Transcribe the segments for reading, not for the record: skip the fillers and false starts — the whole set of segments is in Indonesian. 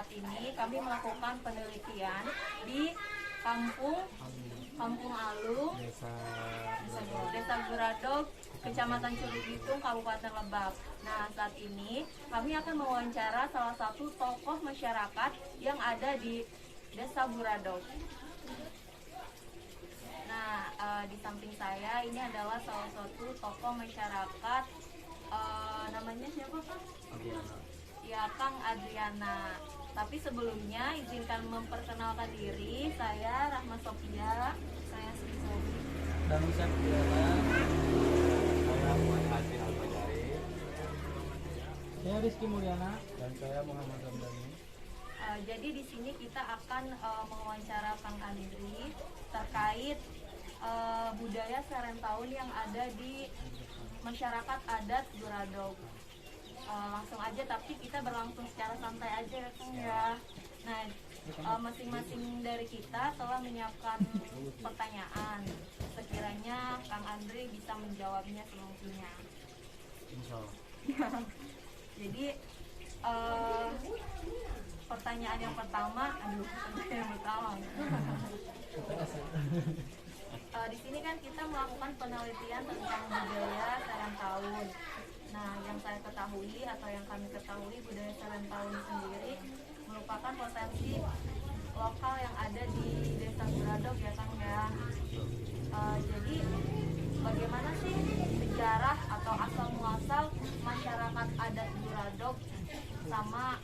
saat ini kami melakukan penelitian di Kampung Alung, Desa Guradog, Kecamatan Curiggitung, Kabupaten Lebak. Nah, saat ini kami akan mewawancara salah satu tokoh masyarakat yang ada di Desa Guradog. Nah, di samping saya ini adalah salah satu tokoh masyarakat, namanya siapa Kang? Adriana. Ya, Kang Adriana. Tapi sebelumnya izinkan memperkenalkan diri, saya Rahma Sofia, saya Sri Sobi. Dan saya Adriana. Saya Muhammad Hadi Al-Bajari. Saya Rizky Mulyana dan saya Muhammad Ramdhani. Jadi di sini kita akan mewawancara Kang Andri terkait budaya Serentaun yang ada di masyarakat adat Guradog. Langsung aja, tapi kita berlangsung secara santai aja ya Kang ya. Nah, masing-masing dari kita telah menyiapkan pertanyaan. Sekiranya Kang Andri bisa menjawabnya semampunya. Insya Allah. Jadi pertanyaan yang pertama, di sini kan kita melakukan penelitian tentang budaya Serentaun. Nah, yang saya ketahui atau yang kami ketahui, budaya Serentaun sendiri merupakan potensi lokal yang ada di Desa Guradog ya Kang ya. Jadi bagaimana sih sejarah atau asal muasal masyarakat adat Guradog sama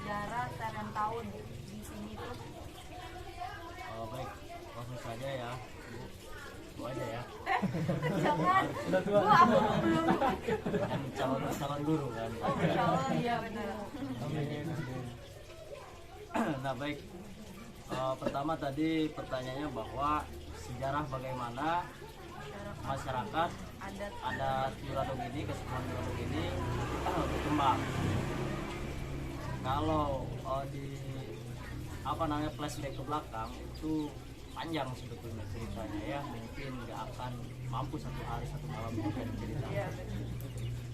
sejarah Serentaun di sini tuh? Baik, langsung saja ya. Bu aja ya. Jangan, Bu aku belum. Kan calon guru kan. Oh, insya Allah, iya benar. Nah baik, pertama tadi pertanyaannya bahwa sejarah bagaimana masyarakat adat Guradog ini, kesukuan Guradog ini berkembang. Kalau di flashback ke belakang itu panjang sebetulnya ceritanya ya, mungkin nggak akan mampu satu hari satu malam juga diceritakan.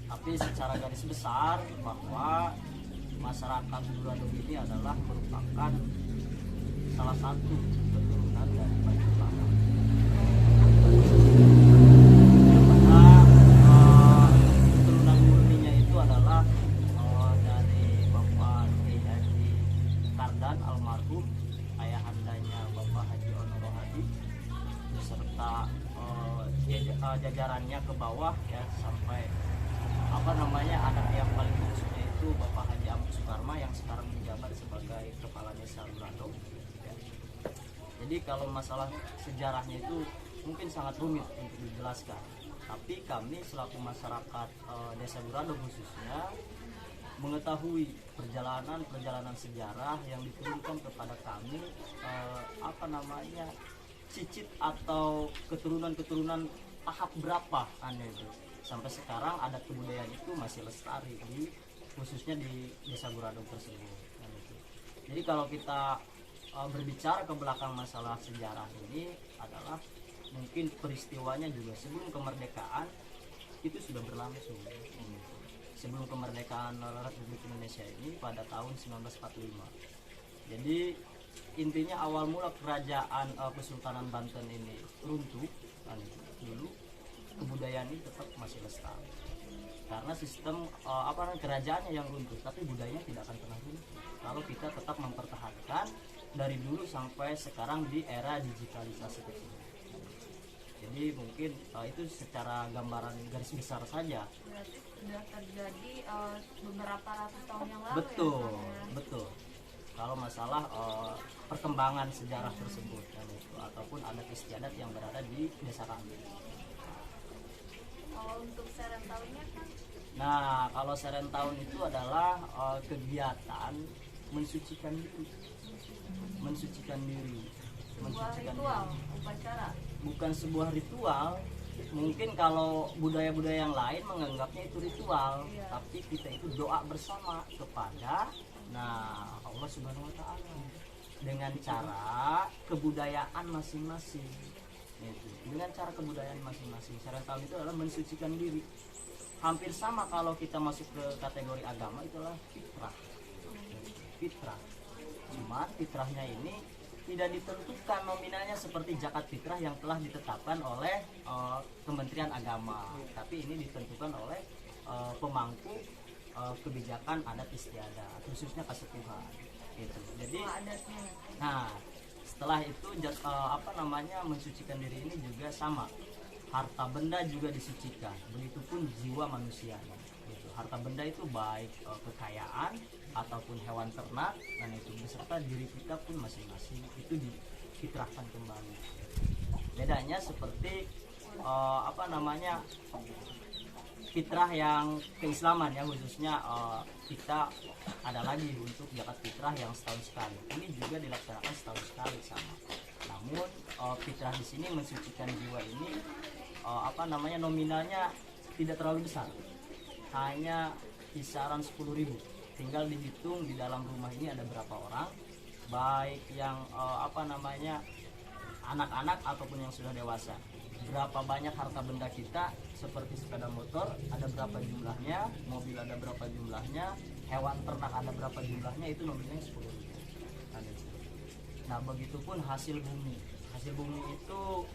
Tapi secara garis besar bahwa masyarakat Guradog ini adalah merupakan salah satu keturunan dari Batu Belakang. Keturunan murninya itu adalah dari Bapak Kiai Haji Kardan almarhum, ayahandanya Bapak Haji Onoro Hadi, beserta jajarannya ke bawah ya, sampai anak yang paling khususnya itu Bapak Haji Amuk Sukarma yang sekarang menjabat sebagai kepala desa Guradog ya. Jadi kalau masalah sejarahnya itu mungkin sangat rumit untuk dijelaskan, tapi kami selaku masyarakat desa Guradog khususnya mengetahui perjalanan sejarah yang diturunkan kepada kami, cicit atau keturunan tahap berapa itu sampai sekarang adat kebudayaan itu masih lestari khususnya di desa Guradog tersebut. Jadi kalau kita berbicara ke belakang masalah sejarah ini adalah mungkin peristiwanya juga sebelum kemerdekaan itu sudah berlangsung. Sebelum kemerdekaan Republik Indonesia ini pada tahun 1945. Jadi intinya awal mula kerajaan Kesultanan Banten ini runtuh dulu, kebudayaan ini tetap masih lestari. Karena sistem kerajaannya yang runtuh, tapi budayanya tidak akan pernah runtuh kalau kita tetap mempertahankan dari dulu sampai sekarang di era digitalisasi tersebut. Jadi mungkin itu secara gambaran garis besar saja. Berarti sudah terjadi beberapa ratus tahun yang lalu. Betul, ya, betul. Kalau masalah perkembangan sejarah tersebut ataupun adat istiadat yang berada di desa kami. Kalau untuk Serentaunnya kan? Nah, kalau Serentaun itu adalah kegiatan mensucikan diri. Sebuah ritual, upacara. Bukan sebuah ritual. Mungkin kalau budaya-budaya yang lain menganggapnya itu ritual, tapi kita itu doa bersama kepada Allah Subhanahu wa taala dengan cara kebudayaan masing-masing. Dengan cara kebudayaan masing-masing. Serentaun itu adalah mensucikan diri. Hampir sama kalau kita masuk ke kategori agama, itulah fitrah. fitrah. Cuma fitrahnya ini tidak ditentukan nominalnya seperti zakat fitrah yang telah ditetapkan oleh Kementerian Agama, tapi ini ditentukan oleh pemangku kebijakan adat istiadat, khususnya Kasepuhan gitu. Jadi adatnya. nah setelah itu mensucikan diri ini juga sama, harta benda juga disucikan, begitupun jiwa manusia gitu. Harta benda itu baik kekayaan ataupun hewan ternak, dan itu beserta diri kita pun masing-masing itu difitrahkan kembali. Bedanya seperti fitrah yang keislaman ya, khususnya kita ada lagi untuk zakat fitrah yang setahun sekali. Ini juga dilaksanakan setahun sekali sama. Namun fitrah di sini mensucikan jiwa ini nominalnya tidak terlalu besar, hanya kisaran 10.000. Tinggal dihitung di dalam rumah ini ada berapa orang, baik yang anak-anak ataupun yang sudah dewasa. Berapa banyak harta benda kita seperti sepeda motor ada berapa jumlahnya, mobil ada berapa jumlahnya, hewan ternak ada berapa jumlahnya, itu nominalnya 10.000. Nah begitupun hasil bumi. Hasil bumi itu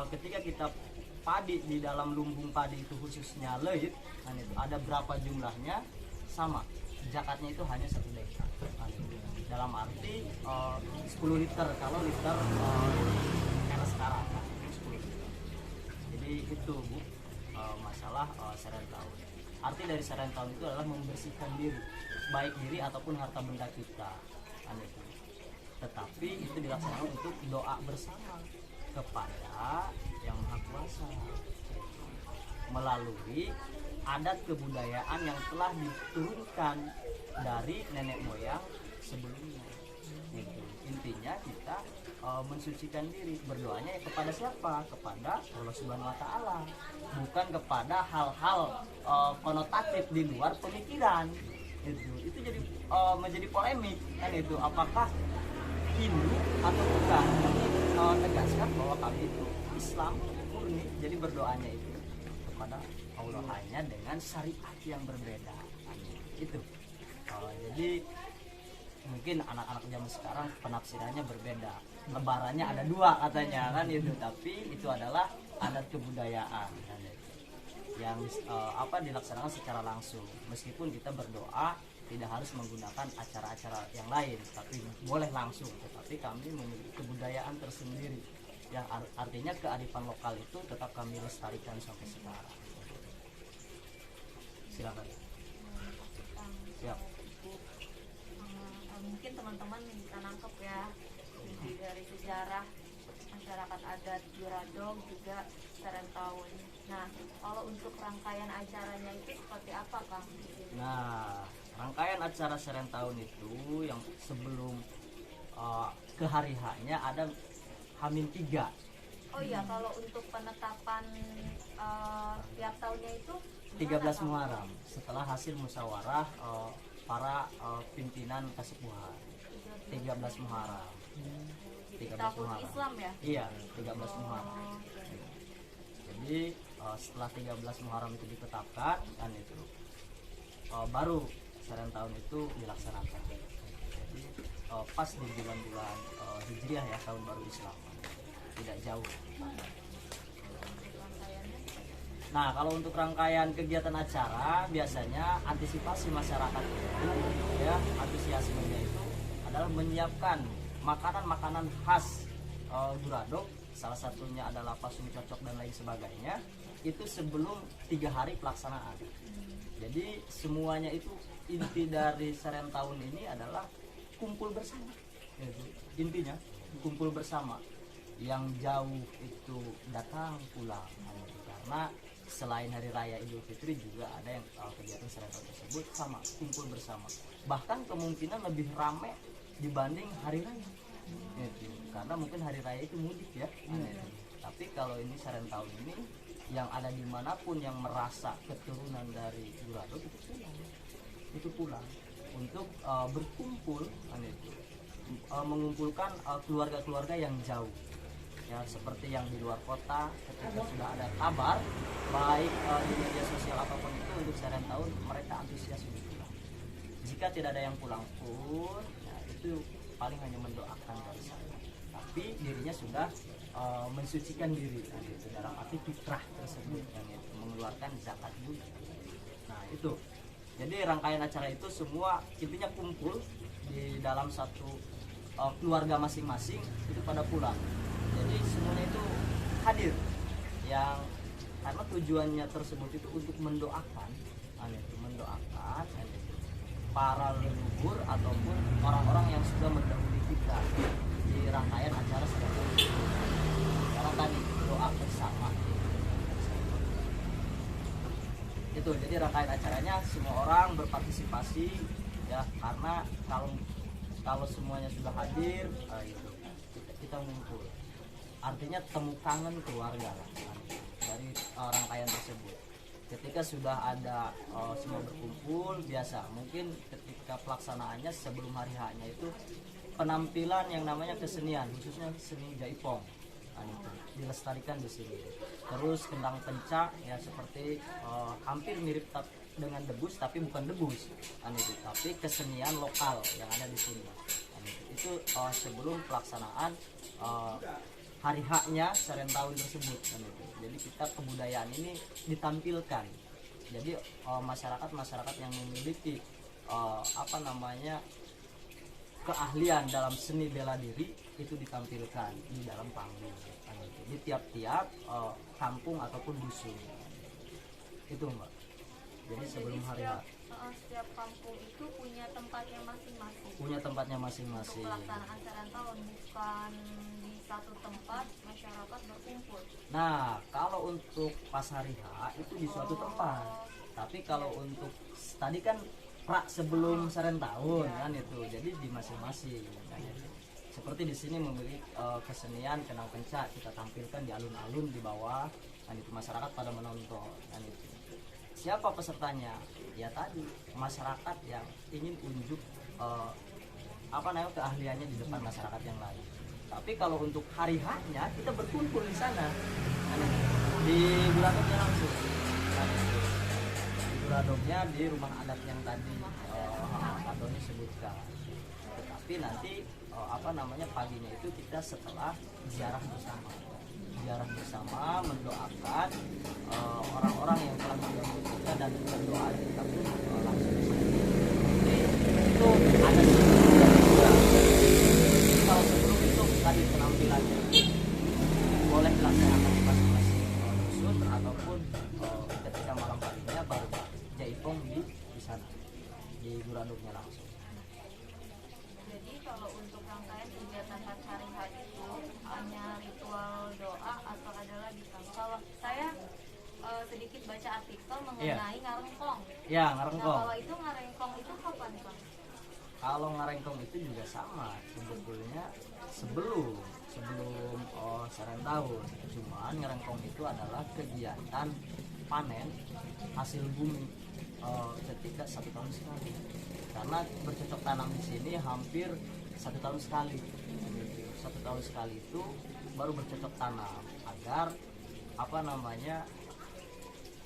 ketika kita padi di dalam lumbung padi itu khususnya leit, dan itu ada berapa jumlahnya, sama zakatnya itu hanya 1 dekar. Dalam arti 10 liter, kalau liter era sekarang 10 liter. Jadi itu Bu, masalah serentahun. Arti dari serentahun itu adalah membersihkan diri, baik diri ataupun harta benda kita. Tetapi itu dilaksanakan untuk doa bersama kepada Yang Maha Kuasa melalui adat kebudayaan yang telah diturunkan dari nenek moyang sebelumnya. Gitu. Intinya kita mensucikan diri, berdoanya kepada siapa? Kepada Allah Subhanahu Wa Taala, bukan kepada hal-hal konotatif di luar pemikiran. Itu jadi menjadi polemik kan itu, apakah Hindu atau bukan? Kami tegaskan bahwa kami itu Islam murni, jadi berdoanya itu kepada Allah hanya dengan syariat yang berbeda. Itu jadi mungkin anak-anak zaman sekarang penafsirannya berbeda, lebarannya ada 2 katanya kan itu, tapi itu adalah adat kebudayaan kan, yang dilaksanakan secara langsung. Meskipun kita berdoa tidak harus menggunakan acara-acara yang lain, tapi boleh langsung, tetapi kami memiliki kebudayaan tersendiri yang artinya kearifan lokal itu tetap kami lestarikan sampai sekarang. Silakan. Siap. Mungkin teman-teman bisa nangkep ya dari sejarah masyarakat adat Juradong juga serentahun. Nah, kalau untuk rangkaian acaranya itu seperti apa, Kang? Nah, rangkaian acara serentahun itu yang sebelum ke hari H-nya ada H-3. Oh iya, kalau untuk penetapan tiap tahunnya itu 13 Muharram setelah hasil musyawarah para pimpinan Kasepuhan. 13 Muharram. Di tahun Islam ya? Iya, 13 Muharram. Jadi setelah 13 Muharram itu ditetapkan kan itu baru serentahun itu dilaksanakan. Jadi pas di bulan-bulan Hijriah ya, tahun baru Islam, tidak jauh. Nah, kalau untuk rangkaian kegiatan acara biasanya antisipasi masyarakat itu ya, antusiasmenya itu adalah menyiapkan makanan-makanan khas Juradong, salah satunya adalah pasung cocok dan lain sebagainya, itu sebelum 3 hari pelaksanaan. Jadi semuanya itu inti dari serentahun ini adalah kumpul bersama. Intinya kumpul bersama. Yang jauh itu datang pulang. Karena selain hari raya Idul Fitri juga ada yang kegiatan serentahun tersebut sama, kumpul bersama. Bahkan kemungkinan lebih ramai dibanding hari raya. Karena mungkin hari raya itu mudik ya. Tapi kalau ini serentahun ini yang ada dimanapun yang merasa keturunan dari Juradong itu pulang untuk berkumpul, mengumpulkan keluarga-keluarga yang jauh ya, seperti yang di luar kota. Ketika sudah ada kabar baik di media sosial apapun itu untuk serentahun, mereka antusias untuk pulang. Jika ketika tidak ada yang pulang pun ya, itu paling hanya mendoakan dari saya, tapi dirinya sudah mensucikan diri kan, itu dalam arti fitrah tersebut kan, itu mengeluarkan zakat juga. Nah itu jadi rangkaian acara itu semua intinya kumpul di dalam satu keluarga masing-masing itu pada pulang, jadi semuanya itu hadir yang karena tujuannya tersebut itu untuk mendoakan itu mendoakan itu para leluhur ataupun orang-orang yang sudah mendahului kita di rangkaian acara seperti itu. Karena tadi doa bersama itu, jadi rangkaian acaranya semua orang berpartisipasi ya, karena kalau semuanya sudah hadir itu kita ngumpul, artinya temu kangen keluarga lah, dari rangkaian tersebut. Ketika sudah ada semua berkumpul, biasa mungkin ketika pelaksanaannya sebelum hari H-nya itu penampilan yang namanya kesenian, khususnya seni jaipong itu dilestarikan di sini. Terus kendang pencak ya seperti hampir mirip dengan debus, tapi bukan debus itu, tapi kesenian lokal yang ada di sini. Itu sebelum pelaksanaan hari H-nya Serentahun tersebut kan itu. Jadi kita kebudayaan ini ditampilkan. Jadi masyarakat yang memiliki keahlian dalam seni bela diri itu ditampilkan di dalam panggung kan itu. Di tiap-tiap kampung ataupun dusun. Itu Mbak. Jadi sebelum hari H setiap kampung itu punya tempatnya masing-masing. Punya tempatnya masing-masing. Untuk pelaksanaan Serentahun bukan di satu tempat masyarakat berkumpul. Nah, kalau untuk pas hari H itu di suatu tempat. Tapi kalau untuk tadi kan sebelum Serentahun kan itu, jadi di masing-masing. Kan itu. Seperti di sini memiliki kesenian kendang pencak kita tampilkan di alun-alun di bawah, kan itu masyarakat pada menonton kan itu. Siapa pesertanya? Ya tadi masyarakat yang ingin unjuk keahliannya di depan masyarakat yang lain. Tapi kalau untuk hari H-nya kita berkumpul di sana di Buradognya langsung. Di Buradognya di rumah adat yang tadi Pak Doni sebutkan. Tetapi nanti paginya itu kita setelah ziarah bersama mendoakan orang-orang yang telah mendahului kita dan berdoa kita pun langsung di sana. Itu ada juga. Kalau sebelum itu tadi penampilannya boleh dilaksanakan di masing-masing dusun ataupun ketika malam harinya baru jaipong di sana di Buradognya langsung. Jadi kalau untuk rangkaian kegiatan pas hari H itu hanya ritual doa atau ada lagi Kang? Kalau saya sedikit baca artikel mengenai ngarengkong. Ya, ngarengkong. Nah, kalau itu ngarengkong itu kapan Kang? Kalau ngarengkong itu juga sama sebetulnya sebelum Serentahun. Cuman ngarengkong itu adalah kegiatan panen hasil bumi ketika 1 tahun sekali. Karena bercocok tanam di sini hampir 1 tahun sekali. 1 tahun sekali itu baru bercocok tanam agar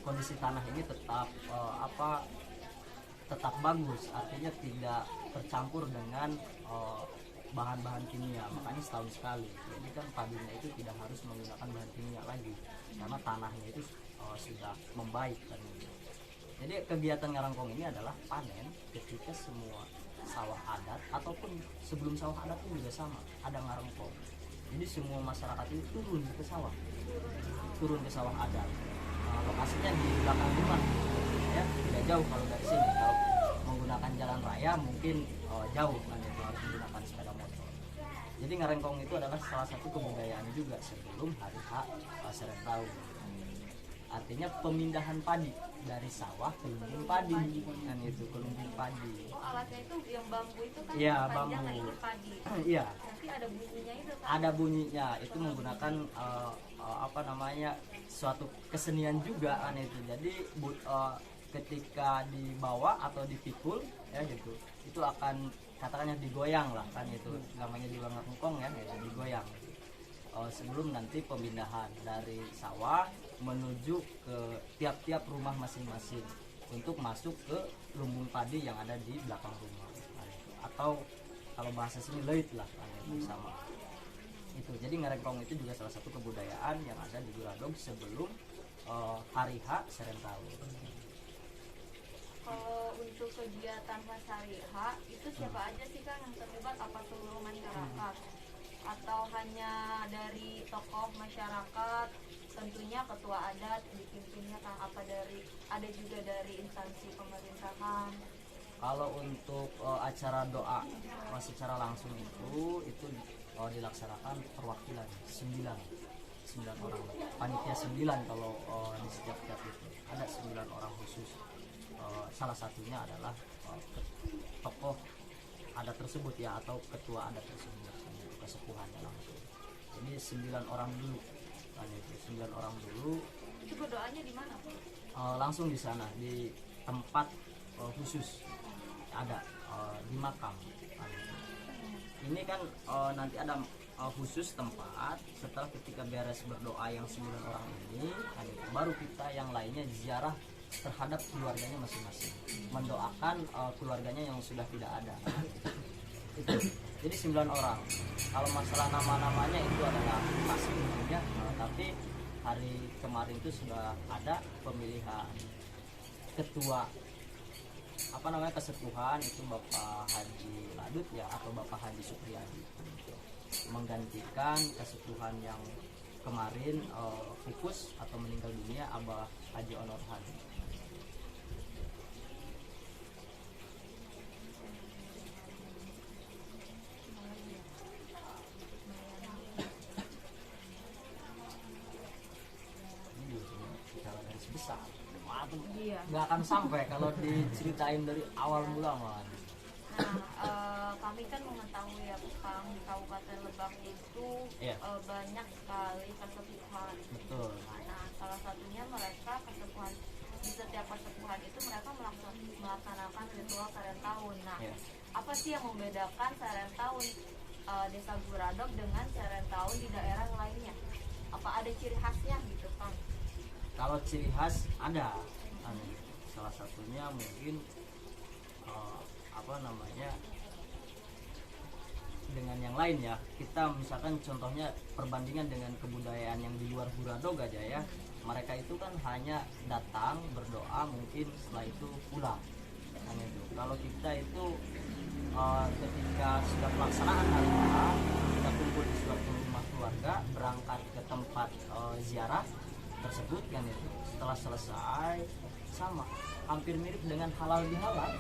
kondisi tanah ini tetap bagus, artinya tidak tercampur dengan bahan-bahan kimia. Makanya setahun sekali. Jadi kan padinya itu tidak harus menggunakan bahan kimia lagi karena tanahnya itu sudah membaik kan. Jadi kegiatan ngarengkong ini adalah panen ketika semua sawah adat ataupun sebelum sawah adat pun juga sama, ada ngarengkong. Jadi semua masyarakat itu turun ke sawah adat. Lokasinya di belakang rumah, ya tidak jauh kalau dari sini. Kalau menggunakan jalan raya mungkin jauh kan, itu harus menggunakan sepeda motor. Jadi ngarengkong itu adalah salah satu kebudayaan juga sebelum hari H Serentahun. Artinya pemindahan padi dari sawah ke lumbung padi kan itu, ke lumbung padi. Oh, alatnya itu yang bambu itu kan Iya, panjang, bambu. nah ini padi. Iya. Nanti ada bunyinya itu kan? Ada bunyinya, itu menggunakan suatu kesenian juga kan itu. Jadi ketika dibawa atau dipikul ya gitu, itu akan katakannya digoyang lah kan itu, namanya juga ngarengkong ya, itu digoyang. Sebelum nanti pemindahan dari sawah menuju ke tiap-tiap rumah masing-masing untuk masuk ke lumbung padi yang ada di belakang rumah. Nah, itu. Atau kalau bahasa sini leit lah sama itu. Jadi ngerengkong itu juga salah satu kebudayaan yang ada di Guradog sebelum hari H Serentau. Kalau untuk kegiatan pas hari H itu siapa aja sih Kang yang terlibat? Apa seluruh masyarakat atau hanya dari tokoh masyarakat? Tentunya ketua adat dipimpinnya Kang, apa ada juga dari instansi pemerintahan? Kalau untuk acara doa secara langsung itu dilaksanakan perwakilan 9 orang, panitia 9 kalau di setiap itu ada 9 orang khusus. Salah satunya adalah tokoh adat tersebut ya, atau ketua adat tersebut, kesepuhannya langsung. Jadi 9 orang dulu, 9 orang dulu. Itu berdoanya di mana Pak? Langsung di sana di tempat khusus ada di makam. Ini kan nanti ada khusus tempat. Setelah ketika beres berdoa yang 9 orang ini, baru kita yang lainnya ziarah terhadap keluarganya masing-masing, mendoakan keluarganya yang sudah tidak ada. Itu. Jadi 9 orang. Kalau masalah nama-namanya itu adalah pasti umumnya, tapi hari kemarin itu sudah ada pemilihan ketua kesepuhan itu Bapak Haji Ladut ya, atau Bapak Haji Supriyadi, menggantikan kesepuhan yang kemarin pupus atau meninggal dunia Abah Haji Onorhan. Besar, Iya. nggak akan sampai kalau diceritain dari awal mula man. Nah, kami kan mengetahui ya Kang, di Kabupaten Lebak itu Iya. Banyak sekali kesepuhan. Betul. Nah, salah satunya mereka kesepuhan, di setiap kesepuhan itu mereka melaksanakan ritual Serentahun. Nah, Iya. apa sih yang membedakan Serentahun Desa Guradog dengan Serentahun di daerah lainnya? Apa ada ciri khasnya gitu Kang? Kalau ciri khas ada. Salah satunya mungkin dengan yang lain ya. Kita misalkan contohnya perbandingan dengan kebudayaan yang di luar Guradog aja ya. Mereka itu kan hanya datang berdoa, mungkin setelah itu pulang. Itu. Kalau kita itu ketika sudah pelaksanaan hari H, kita kumpul di suatu rumah keluarga, berangkat ke tempat ziarah tersebut kan itu. Setelah selesai sama, hampir mirip dengan halal bihalal,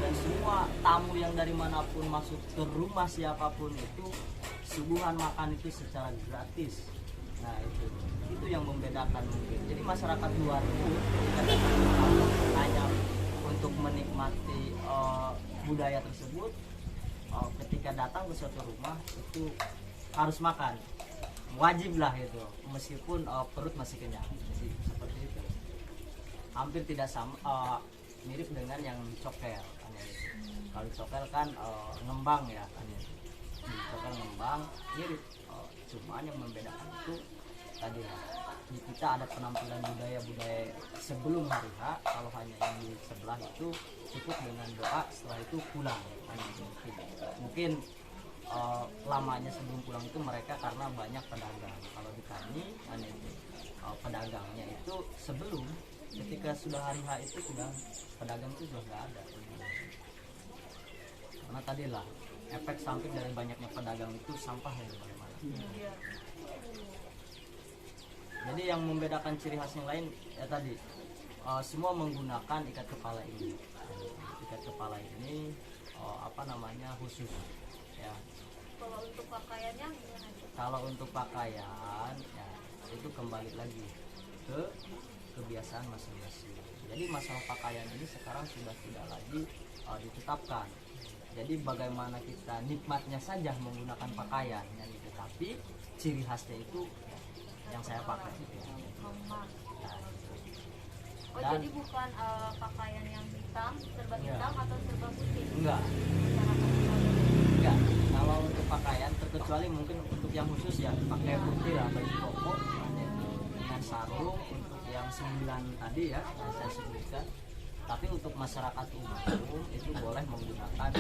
dan semua tamu yang dari manapun masuk ke rumah siapapun itu suguhan makan itu secara gratis. Nah itu yang membedakan mungkin. Jadi masyarakat luar pun hanya untuk menikmati budaya tersebut, ketika datang ke suatu rumah itu harus makan, wajib lah itu, meskipun perut masih kenyang. Jadi seperti itu, hampir tidak sama, mirip dengan yang cokel kan ya. Kalau cokel kan ngembang ya kan ya. Cokel ngembang mirip, cuma yang membedakan itu tadi ya, di kita ada penampilan budaya sebelum hari H. Kalau hanya yang di sebelah itu cukup dengan doa, setelah itu pulang kan, mungkin lamanya sebelum pulang itu mereka karena banyak pedagang. Kalau di kami hanya itu pedagangnya itu sebelum, ketika sudah hari H itu sudah pedagang itu sudah nggak ada. Karena tadilah efek samping dari banyaknya pedagang itu sampah ya bagaimana. Jadi yang membedakan ciri khas yang lain ya tadi, semua menggunakan ikat kepala ini. Ikat kepala ini khusus ya. Kalau untuk pakaiannya gimana? Kalau untuk pakaian ya itu kembali lagi ke kebiasaan masing-masing. Jadi masalah pakaian ini sekarang sudah tidak lagi ditetapkan. Jadi bagaimana kita nikmatnya saja menggunakan pakaian ya, gitu. Tapi ciri khasnya itu yang saya pakai ya. Memang. Nah, Oh, dan jadi bukan pakaian yang hitam, serba Iya. hitam atau serba putih? enggak. Enggak, kalau untuk pakaian terkecuali mungkin untuk yang khusus ya pakai putih lah, baju koko dengan sarung. Untuk yang 9 tadi ya yang saya sebutkan. Tapi untuk masyarakat umum itu boleh menggunakan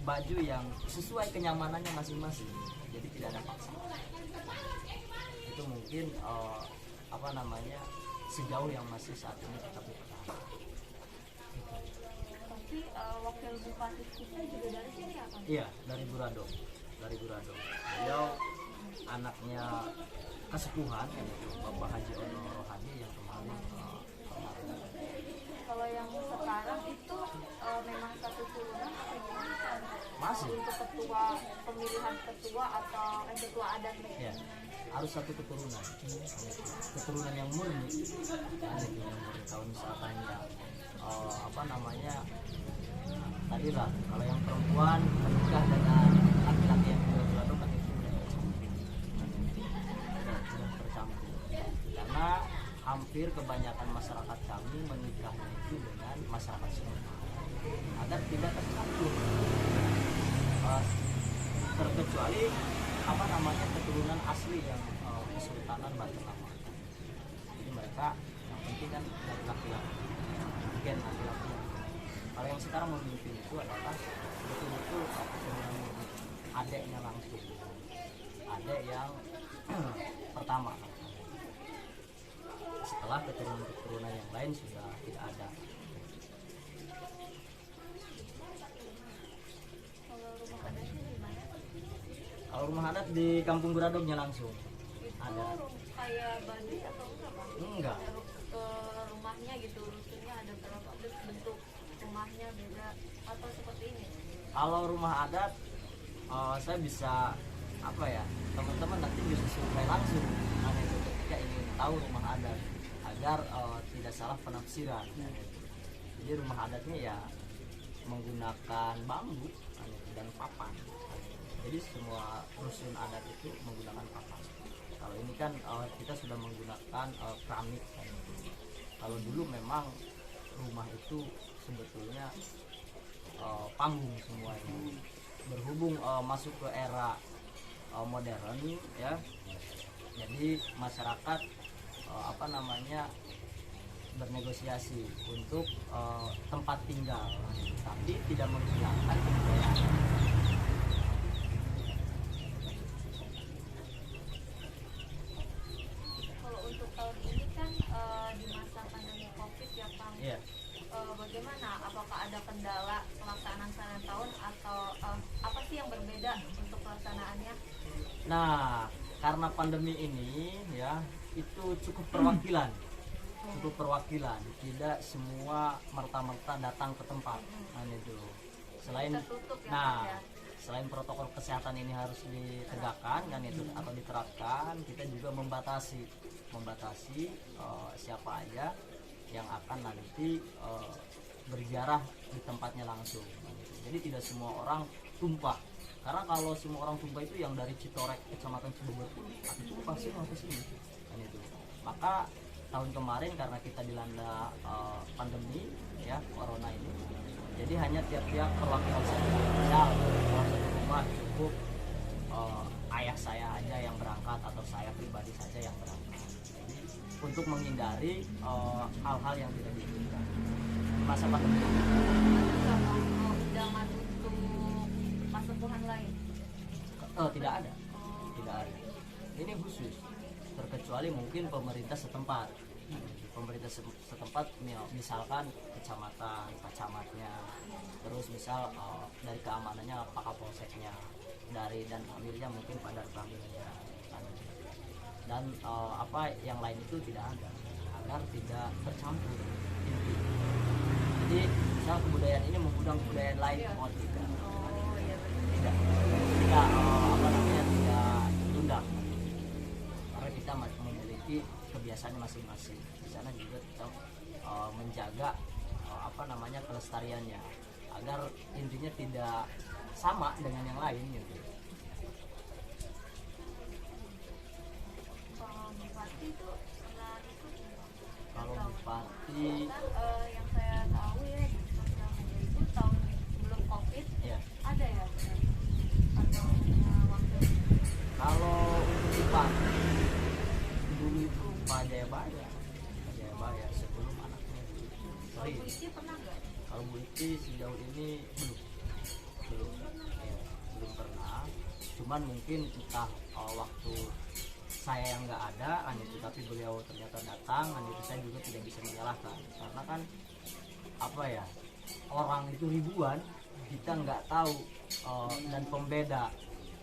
baju yang sesuai kenyamanannya masing-masing. Jadi tidak ada paksaan. Itu mungkin sejauh yang masih saat ini tetap dipertahankan. Tapi wakil bupati kita juga dari sini ya kan? Iya, dari Buradong. Beliau anaknya kesepuhan yaitu Bapak Haji Ono Rohadi yang kemarin. Kalau yang sekarang itu memang satu turunan atau gimana kan? Masih. Untuk ketua, pemilihan ketua atau ketua adat nih? Ya, harus satu keturunan yang murni, yang murni. Kalau misalkan ya tadi lah, kalau yang perempuan menikah dengan laki-laki yang Buradong kan itu sudah tercampur, karena hampir kebanyakan masyarakat kami menikahnya itu dengan masyarakat Sunda agar tidak tercampur, terkecuali keturunan asli yang Kesultanan Batakama. Jadi mereka yang penting kan dari laki-laki, gen laki-laki. Kalau yang sekarang memimpin itu adalah betul-betul keturunan adeknya langsung, adek yang pertama. Setelah keturunan yang lain sudah tidak ada. Kalau rumah adat di Kampung Buradongnya langsung ada. Kayak Baduy atau enggak Pak? Enggak. Ke rumahnya gitu, rusunnya ada berapa, bentuk rumahnya beda atau seperti ini? Kalau rumah adat saya bisa teman-teman nanti bisa survei langsung ketika ingin tahu rumah adat agar tidak salah penafsiran. Jadi rumah adatnya ya menggunakan bambu dan papan. Jadi semua rusun adat itu menggunakan papan. Kalau ini kan kita sudah menggunakan keramik. Kalau dulu memang rumah itu sebetulnya panggung semuanya. Berhubung masuk ke era modern ya, jadi masyarakat bernegosiasi untuk tempat tinggal, tapi tidak menghilangkan kebudayaan. Kalau untuk tahun ini kan di masa pandemi COVID ya Kang, bagaimana? Apakah ada kendala pelaksanaan saran tahun atau apa sih yang berbeda untuk pelaksanaannya? Nah, karena pandemi ini ya itu cukup perwakilan, tidak semua merta-merta datang ke tempat. Itu selain Tertutup ya, selain protokol kesehatan ini harus ditegakkan itu atau diterapkan, kita juga membatasi siapa aja yang akan nanti berziarah di tempatnya langsung. Jadi tidak semua orang tumpah, karena kalau semua orang tumpah itu yang dari Citorek Kecamatan Cibubur pun tumpah sih mau ke sini itu. Maka tahun kemarin karena kita dilanda pandemi ya corona ini, jadi hanya tiap-tiap perwakilan saja. Misal kalau satu rumah cukup ayah saya aja yang berangkat atau saya pribadi saja yang berangkat. Jadi untuk menghindari hal-hal yang tidak diinginkan di masa pandemi. Undangan untuk pasepuhan lain? Tidak ada. Ini khusus, terkecuali mungkin pemerintah setempat. Misalkan kecamatan, pak camatnya, terus misal dari keamanannya pak kapolseknya, dan amirnya mungkin pada kelaminnya, dan yang lain itu tidak ada, agar tidak tercampur. Jadi misal kebudayaan ini mengundang kebudayaan lain, tidak diundang, karena kita memiliki kebiasaan masing-masing. Di sana juga kita menjaga kelestariannya, agar intinya tidak sama dengan yang lain gitu. Bupati itu pernah ikut? Kalau bupati yang saya tahu ya di sosial media itu tahun sebelum COVID ada ya, atau waktu. Kalau untuk bupati dulu itu Pak Jayabaya cuman mungkin entah waktu saya yang nggak ada kan itu, tapi beliau ternyata datang kan itu, saya juga tidak bisa menyalahkan karena kan apa ya, orang itu ribuan, kita nggak tahu dan pembeda,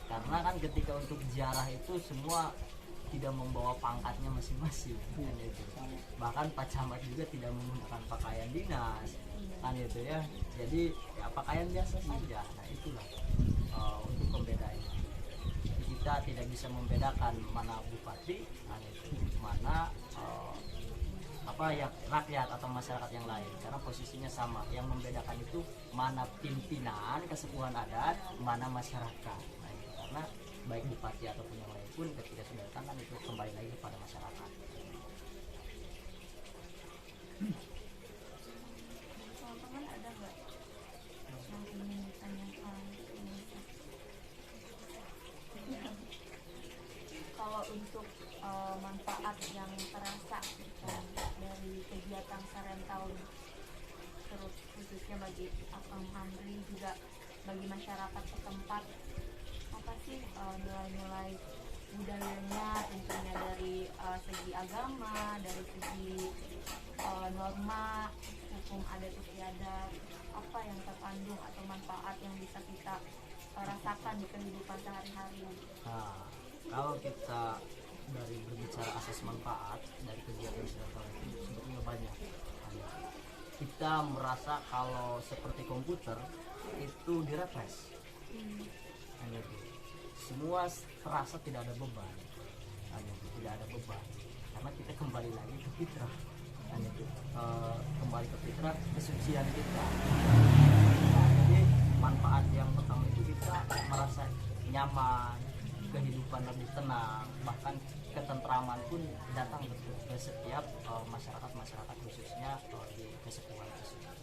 karena kan ketika untuk ziarah itu semua tidak membawa pangkatnya masing-masing kan itu. Bahkan Pak Camat juga tidak menggunakan pakaian dinas kan itu ya, jadi ya pakaian biasa saja. Nah itulah untuk pembedanya, kita tidak bisa membedakan mana bupati kan itu, mana apa ya rakyat atau masyarakat yang lain, karena posisinya sama. Yang membedakan itu mana pimpinan kesepuhan adat, mana masyarakat. Nah, itu karena baik bupati ataupun yang lain pun ketika sudah datang kan itu kembali lagi kepada masyarakat. Teman-teman ada nggak yang ingin ditanyakan? Kalau untuk manfaat yang terasa dari kegiatan Sarentaun, terus khususnya bagi Akang Andri juga bagi masyarakat setempat, apa sih nilai-nilai budayanya, tentunya dari segi agama, dari segi norma hukum adat istiadat, apa yang terkandung atau manfaat yang bisa kita rasakan di kehidupan sehari-hari? Nah, kalau kita dari berbicara asas manfaat dari kegiatan Sarentaun itu sebetulnya banyak. Kita merasa kalau seperti komputer itu direfresh, semua terasa tidak ada beban, tidak ada beban, karena kita kembali lagi ke fitrah, kembali ke fitrah, kesucian kita. Nah, jadi manfaat yang pertama itu kita merasa nyaman, kehidupan lebih tenang, bahkan ketentraman pun datang ke setiap masyarakat khususnya di kesepuhan tersebut.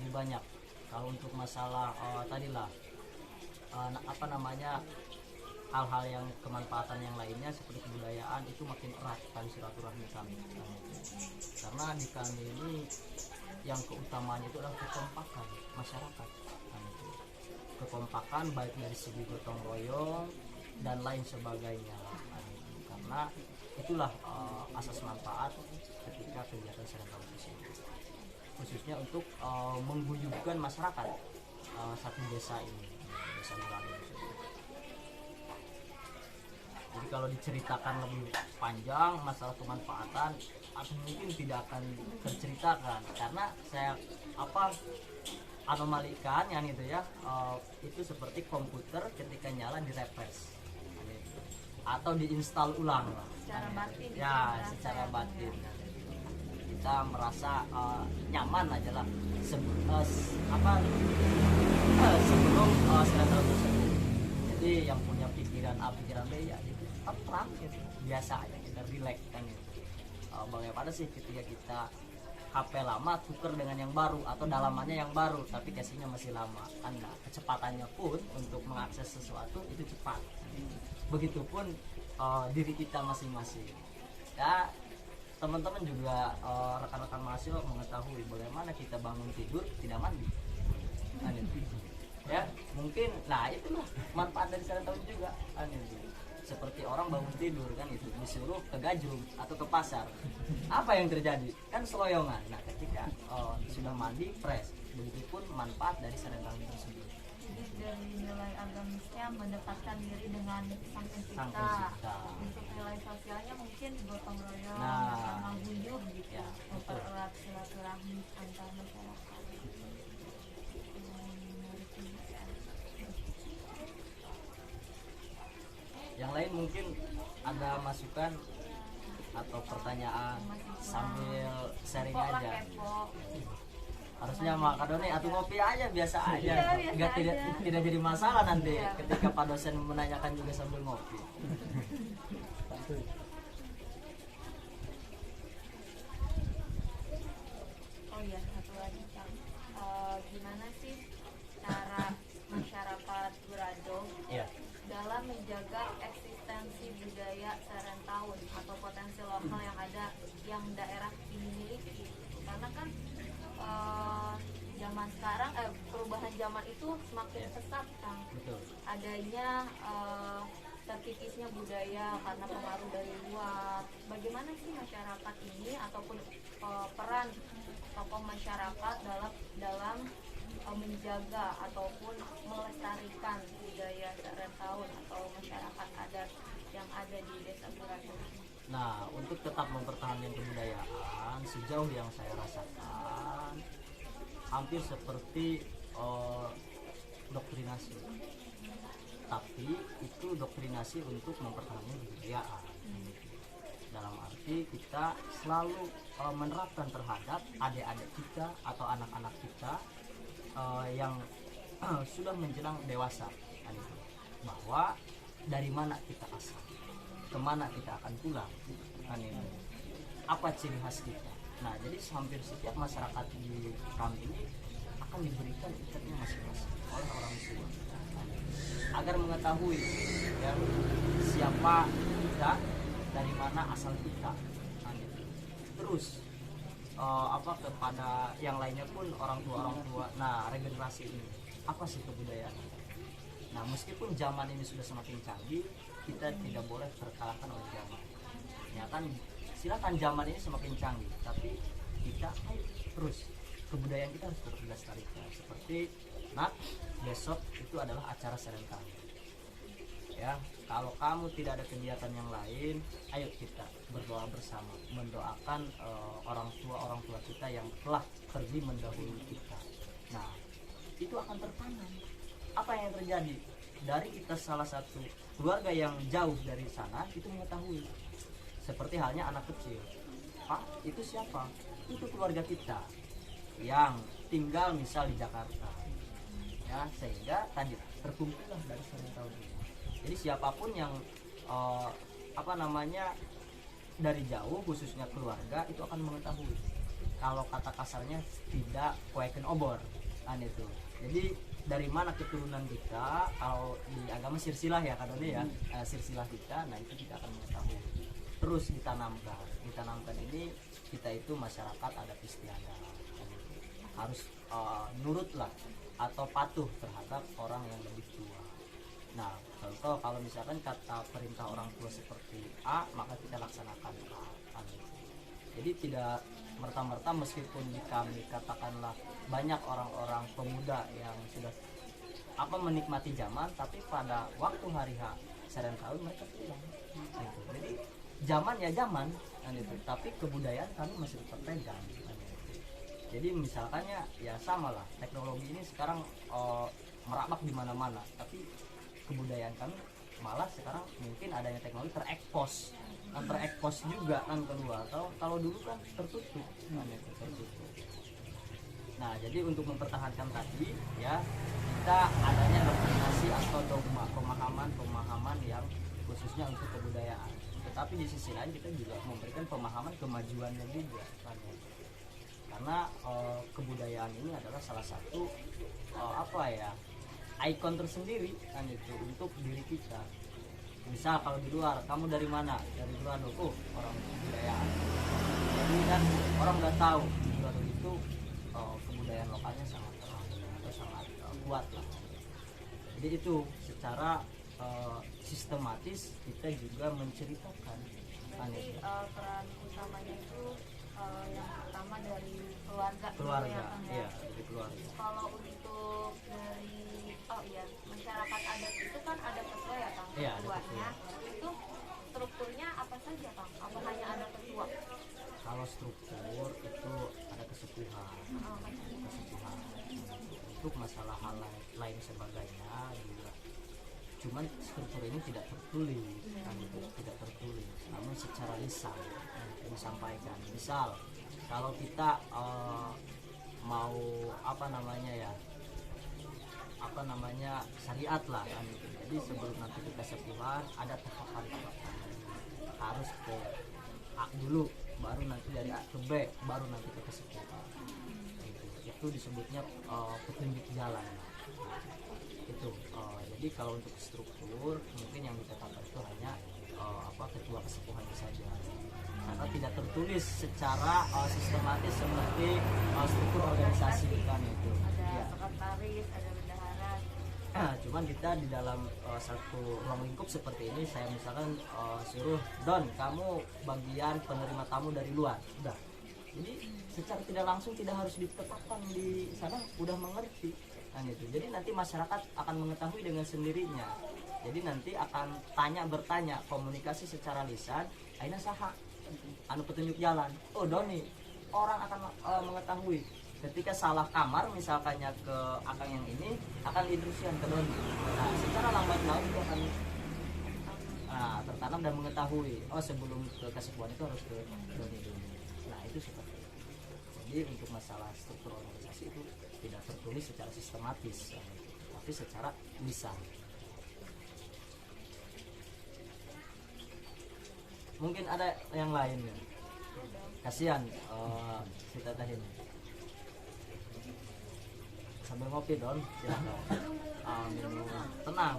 Ini banyak. Kalau untuk masalah tadilah apa namanya, hal-hal yang kemanfaatan yang lainnya seperti kebudayaan itu makin erat tali silaturahmi kami. Karena di kami ini yang keutamanya itu adalah kekompakan masyarakat. Kekompakan baik dari segi gotong royong dan lain sebagainya, karena itulah asas manfaat ketika kegiatan Sarentaun tersebut, khususnya untuk mengguyurkan masyarakat satu desa ini, desa Gurado. Jadi kalau diceritakan lebih panjang masalah kemanfaatan, atau mungkin tidak akan terceritakan, karena saya anomalikan yang itu ya, itu seperti komputer ketika nyala di refresh atau diinstal ulang Secara batin ya, secara batin kita merasa nyaman aja lah sebelum Sarentaun tersebut. Jadi yang punya pikiran A pikiran B ya itu tenang gitu, biasa aja, kita relax kan gitu. Bagaimana sih ketika kita HP lama tuker dengan yang baru atau dalamannya yang baru tapi casingnya masih lama kan, nah, kecepatannya pun untuk mengakses sesuatu itu cepat. Begitupun diri kita masing-masing ya, teman-teman juga rekan-rekan mahasiswa mengetahui bagaimana kita bangun tidur tidak mandi ya, mungkin nah itulah manfaat dari Sarentaun juga seperti orang bangun tidur kan itu disuruh ke Gajrung atau ke pasar, apa yang terjadi kan seloyongan. Nah ketika sudah mandi fresh, begitupun manfaat dari Sarentaun tersebut. Jadi dari nilai agamisnya mendekatkan diri dengan Sang Sang Pencipta. Pencipta. Untuk nilai sosialnya mungkin gotong royong, Nah, bersama guyup gitu ya, mempererat silaturahmi antar masyarakat. Yang lain mungkin ada masukan atau pertanyaan sambil sharing Kepo lah, aja. kepo. Harusnya Mak Kadoni atau ngopi aja biasa aja, Iya, biasa nggak aja. tidak jadi masalah nanti Iya. ketika Pak dosen menanyakan juga sambil ngopi. Oh iya, satu lagi Kang. Gimana sih cara masyarakat Gurado Iya. dalam menjaga eksistensi budaya Sarentaun atau potensi lokal yang ada yang daerah ini miliki? Karena kan zaman sekarang perubahan zaman itu semakin pesat Kang. Betul. Adanya terkikisnya budaya karena pengaruh dari luar. Bagaimana sih masyarakat ini ataupun peran tokoh masyarakat dalam menjaga ataupun melestarikan budaya Serentahun atau masyarakat adat yang ada di Desa Guradung? Nah, untuk tetap mempertahankan kebudayaan, sejauh yang saya rasakan hampir seperti doktrinasi, tapi itu doktrinasi untuk mempertahankan kebudayaan. Dalam arti kita selalu menerapkan terhadap adik-adik kita atau anak-anak kita yang sudah menjelang dewasa, bahwa dari mana kita asal, kemana kita akan pulang, apa ciri khas kita. Nah, jadi hampir setiap masyarakat di kami ini akan diberikan ikatnya masing-masing oleh orang tua, agar mengetahui ya, siapa kita, dari mana asal kita. Terus kepada yang lainnya pun orang tua. Nah, regenerasi ini apa sih kebudayaan? Nah, meskipun zaman ini sudah semakin canggih, kita tidak boleh terkalahkan oleh zaman. Ya kan, silakan zaman ini semakin canggih, tapi kita terus kebudayaan kita harus terus dilestarikan. Seperti besok itu adalah acara Serentahun. Ya, kalau kamu tidak ada kegiatan yang lain, ayo kita berdoa bersama, mendoakan orang tua kita yang telah pergi mendahului kita. Nah, itu akan tertanam. Apa yang terjadi? Dari kita salah satu keluarga yang jauh dari sana itu mengetahui. Seperti halnya anak kecil. Pak, itu siapa? Itu keluarga kita yang tinggal misal di Jakarta. Ya, sehingga tadi terkumpullah dari Serentahun ini. Jadi siapapun yang dari jauh, khususnya keluarga, itu akan mengetahui. Kalau kata kasarnya tidak kueken obor, kan itu. Jadi dari mana keturunan kita, kalau di agama silsilah ya kan ya, silsilah kita, nah itu kita akan mengetahui. Terus ditanamkan ini kita itu masyarakat adat istiadat, harus nurutlah atau patuh terhadap orang yang lebih tua. Nah, contoh kalau misalkan kata perintah orang tua seperti A, maka kita laksanakan A. Jadi tidak merta-merta, meskipun di kami katakanlah banyak orang-orang pemuda yang sudah menikmati zaman, tapi pada waktu hari H Serentahun mereka pulang. Gitu. Jadi zaman ya zaman, tapi kebudayaan kami masih tetap pegang. Jadi misalkannya ya samalah, teknologi ini sekarang merambah di mana-mana, tapi kebudayaan kami malah sekarang mungkin adanya teknologi terekspos juga kan keluar. Kalau dulu kan tertutup. Nah, jadi untuk mempertahankan tadi ya, kita adanya doktrinasi atau dogma, pemahaman yang khususnya untuk kebudayaan. Tetapi di sisi lain kita juga memberikan pemahaman kemajuannya juga kan. Karena kebudayaan ini adalah salah satu ikon tersendiri kan itu untuk diri kita. Misal kalau di luar, kamu dari mana? Dari Guradung. Orang kebudayaan. Jadi kan orang udah tahu di Guradung itu kebudayaan lokalnya sangat kuat lah. Jadi itu secara sistematis kita juga menceritakan. Jadi peran utamanya itu yang pertama dari keluarga. Keluarga, ya, iya, dari keluarga. Kalau untuk dari masyarakat adat itu kan ada ketua ya Kang, Iya, ada ketuanya. Itu strukturnya apa saja Kang? Apa hanya ada ketua? Kalau struktur itu ada kesepuhan. Untuk masalah hal lain sebagainya juga. Cuman struktur ini tidak tertulis, tidak tertulis, namun secara lisan disampaikan. Misal kalau kita mau syariat lah kan. Jadi sebelum nanti kita sepuhan ada tahapan-tahapan. Harus ke A dulu, baru nanti dari A ke B, baru nanti ke kesepuhan. Itu disebutnya petunjuk jalan. Itu Jadi kalau untuk struktur mungkin yang ditetapkan itu hanya ketua kesepuhannya saja, karena tidak tertulis secara sistematis seperti struktur organisasi kan itu. Ada Ya. sekretaris, ada bendahara. Cuman kita di dalam satu ruang lingkup seperti ini, saya misalkan suruh Don, kamu bagian penerima tamu dari luar, udah. Jadi secara tidak langsung tidak harus ditetapkan di sana, udah mengerti kan itu. Jadi nanti masyarakat akan mengetahui dengan sendirinya. Jadi nanti akan bertanya, komunikasi secara lisan, aina saha, anu petunjuk jalan. Oh Doni, orang akan mengetahui. Ketika salah kamar misalkannya ke akang yang ini, akan diinstruksikan ke Doni. Nah, secara lambat laun itu akan tertanam dan mengetahui. Oh sebelum ke kesepuan itu harus ke Doni dulu. Nah itu seperti itu. Jadi untuk masalah struktur organisasi itu tidak tertulis secara sistematis, tapi secara lisan. Mungkin ada yang lain ya. Kasihan si teteh ini. Sambil ngopi Don, silakan. Minum tenang.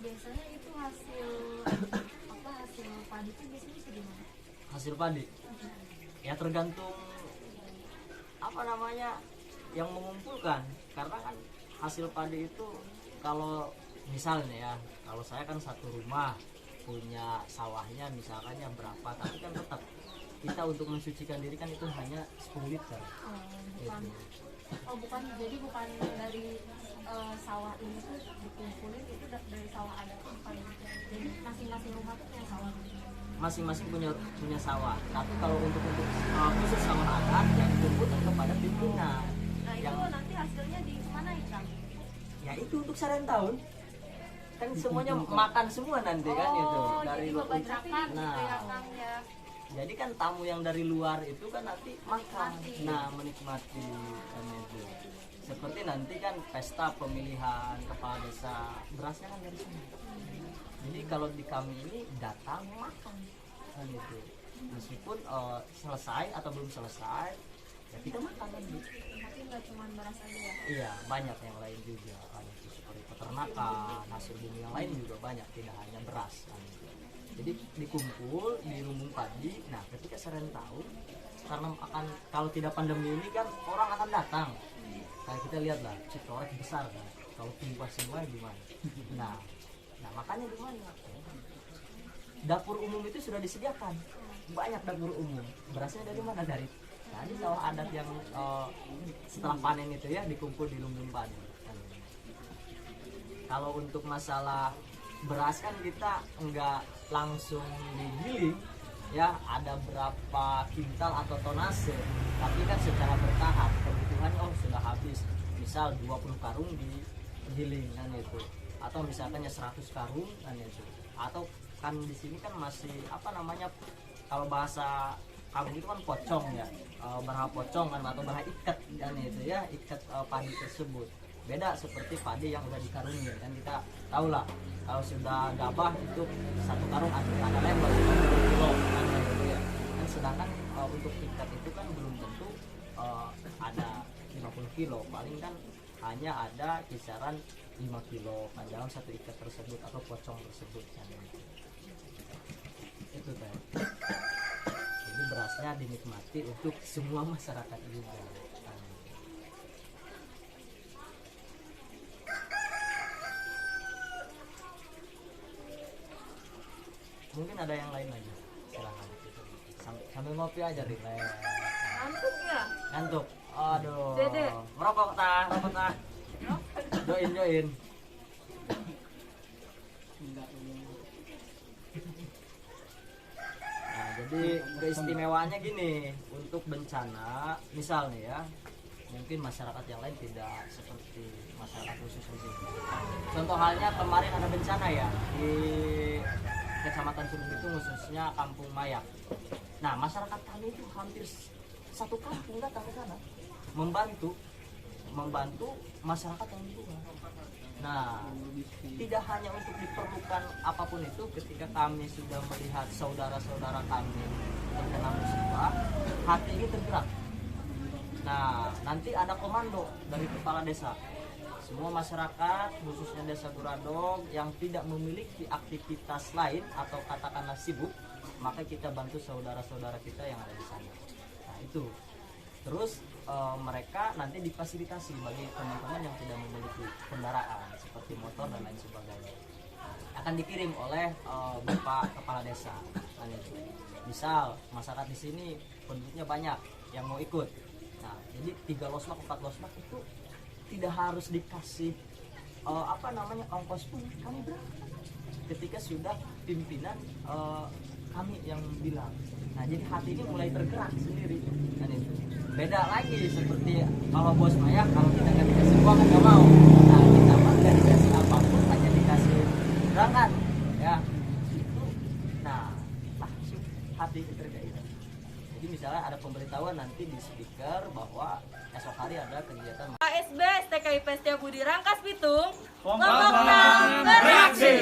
Biasanya itu hasil padi itu biasanya segimana? Hasil padi ya tergantung yang mengumpulkan, karena kan hasil padi itu kalau misalnya ya, kalau saya kan satu rumah punya sawahnya misalkannya berapa, tapi kan tetap kita untuk mensucikan diri kan itu hanya 10 liter. Bukan jadi bukan dari sawah ini tuh dikumpulin, itu dari sawah adat bukan. Jadi masing-masing rumah tuh punya sawah. Masing-masing punya sawah, tapi kalau untuk khusus sawah adat yang dikumpulkan kepada pimpinan. Nah itu nanti hasilnya di mana itu? Ya itu untuk seharian tahun kan semuanya makan semua nanti kan itu dari luar. Nah, jadi kan tamu yang dari luar itu kan nanti makan, menikmati kan itu. Seperti nanti kan pesta pemilihan kepala desa, berasnya kan dari sini. Jadi kalau di kami ini datang makan kan itu, meskipun selesai atau belum selesai ya kita makan lagi. Tapi nggak cuma beras aja ya? Iya, banyak yang lain juga kan itu, seperti peternakan, hasil bumi yang lain juga banyak, tidak hanya beras kan itu. Jadi dikumpul di lumbung padi. Nah ketika seren tahun, karena kalau tidak pandemi ini kan orang akan datang, kayak kita lihat lah Citorek besar kan, kalau tumpah semua gimana. Nah makanya gimana, dapur umum itu sudah disediakan, banyak dapur umum. Berasnya dari mana? Dari tadi sawah adat yang setelah panen itu ya, dikumpul di lumbung padi. Kalau untuk masalah beras kan kita enggak langsung digiling ya, ada berapa kintal atau tonase, tapi kan secara bertahap kebutuhan sudah habis, misal 20 karung digiling kan itu, atau misalkan ya 100 karung kan itu, atau kan di sini kan masih kalau bahasa kami itu kan pocong ya, baraha pocong kan, atau baraha ikat kan itu ya, ikat padi tersebut. Beda seperti padi yang udah dikarungin kan, kita tahu lah kalau sudah gabah itu satu karung ada level 50 kilo kan gitu ya. Dan sedangkan untuk ikat itu kan belum tentu ada 50 kilo, paling kan hanya ada kisaran 5 kilo kan dalam satu ikat tersebut atau pocong tersebut kan. Itu kan. Jadi berasnya dinikmati untuk semua masyarakat juga. Mungkin ada yang lain lagi, silahkan. Sambil ngopi aja relax. Ngantuk ya? Ngantuk. Aduh. Dede. Merokok tah. Join. Nah, jadi keistimewaannya gini, untuk bencana, misalnya ya, mungkin masyarakat yang lain tidak seperti masyarakat khusus di sini. Contoh halnya kemarin ada bencana ya di Kecamatan Sumber itu, khususnya Kampung Mayak. Nah masyarakat kami itu hampir satu kampung datang ke sana membantu membantu masyarakat yang tua. Nah, tidak hanya untuk diperlukan apapun itu, ketika kami sudah melihat saudara-saudara kami terkena musibah, hati ini tergerak. Nah, nanti ada komando dari kepala desa. Semua masyarakat, khususnya desa Guradong yang tidak memiliki aktivitas lain atau katakanlah sibuk, maka kita bantu saudara-saudara kita yang ada di sana. Nah, itu. Terus mereka nanti difasilitasi bagi teman-teman yang tidak memiliki kendaraan seperti motor dan lain sebagainya. Akan dikirim oleh Bapak Kepala Desa. Nah, itu. Misal masyarakat di sini penduduknya banyak yang mau ikut. Nah, jadi 3 losbak, 4 losbak itu tidak harus dikasih ongkos pun, kami berangkat ketika sudah pimpinan kami yang bilang. Nah, jadi hati ini mulai tergerak sendiri kan itu. Beda lagi seperti kalau bos Maya, kalau kita nggak dikasih uang nggak mau. Nah, kita mah nggak dikasih apapun, hanya dikasih berangkat ya itu. Nah, langsung hati itu tergerak. Jadi misalnya ada pemberitahuan nanti di speaker bahwa esok hari ada kegiatan KSB STKIP Setiabudi Rangkas Bitung. Kompak Beraksi.